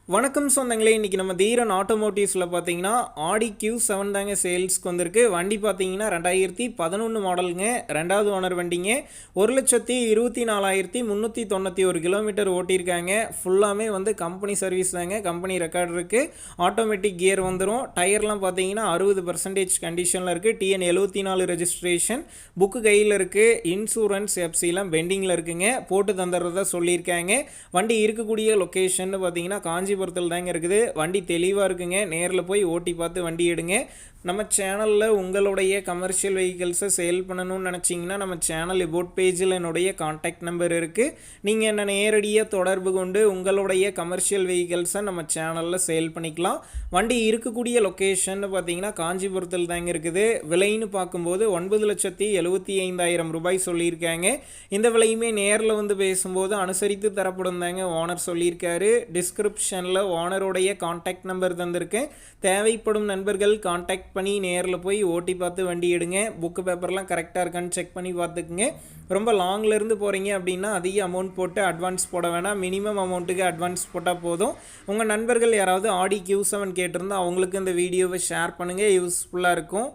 வணக்கம் சொந்தங்களே, இன்றைக்கி நம்ம தீரன் ஆட்டோமோட்டிவ்ஸில் பார்த்தீங்கன்னா ஆடி Q7 தாங்க சேல்ஸ்க்கு வந்திருக்கு. வண்டி பார்த்தீங்கன்னா 2011 மாடலுங்க, ரெண்டாவது ஓனர் வண்டிங்க. 1,24,391 கிலோமீட்டர் ஓட்டியிருக்காங்க. ஃபுல்லாமே வந்து கம்பெனி சர்வீஸ் தாங்க, கம்பெனி ரெக்கார்டு இருக்குது. ஆட்டோமேட்டிக் கியர் வந்துடும். டயர்லாம் பார்த்தீங்கன்னா 60% கண்டிஷனில் இருக்குது. TN 74 ரெஜிஸ்ட்ரேஷன், புக்கு கையில் இருக்குது. இன்சூரன்ஸ் எஃப்சிலாம் பெண்டிங்கில் இருக்குங்க, போட்டு தந்துடுறதா சொல்லியிருக்காங்க. வண்டி இருக்கக்கூடிய லொக்கேஷன் பார்த்தீங்கன்னா காஞ்சிபுரத்தில் தாங்க இருக்குது. வண்டி தெளிவாக இருக்குங்க, நேரில் போய் ஓட்டி பார்த்து வண்டி எடுங்க. நம்ம சேனலில் உங்களுடைய கமர்ஷியல் வெஹிக்கிள்ஸை சேல் பண்ணணும்னு நினச்சிங்கன்னா நம்ம சேனல் எபோட் பேஜில் என்னுடைய கான்டாக்ட் நம்பர் இருக்குது. நீங்கள் என்ன நேரடியாக தொடர்பு கொண்டு உங்களுடைய கமர்ஷியல் வெஹிக்கிள்ஸை நம்ம சேனலில் சேல் பண்ணிக்கலாம். வண்டி இருக்கக்கூடிய லொக்கேஷன் பார்த்தீங்கன்னா காஞ்சிபுரத்தில் தாங்க இருக்குது. விலைன்னு பார்க்கும்போது 9,75,000 ரூபாய் சொல்லியிருக்காங்க. இந்த விலையுமே நேரில் வந்து பேசும்போது அனுசரித்து தரப்படும் தாங்க ஓனர் சொல்லியிருக்காரு. டிஸ்கிரிப்ஷனில் ஓனருடைய கான்டாக்ட் நம்பர் தந்திருக்கேன். தேவைப்படும் நண்பர்கள் கான்டாக்ட் பண்ணி நேரில் போய் ஓட்டி பார்த்து வண்டி எடுங்க. புக்கு பேப்பர்லாம் கரெக்டாக இருக்கான்னு செக் பண்ணி பார்த்துக்குங்க. ரொம்ப லாங்லேருந்து போகிறீங்க அப்படின்னா அதிக அமௌண்ட் போட்டு அட்வான்ஸ் போட வேணாம், மினிமம் அமௌண்ட்டுக்கு அட்வான்ஸ் போட்டால் போதும். உங்கள் நண்பர்கள் யாராவது ஆடி Q7 கேட்டிருந்தால் அவங்களுக்கு இந்த வீடியோவை ஷேர் பண்ணுங்கள், யூஸ்ஃபுல்லாக இருக்கும்.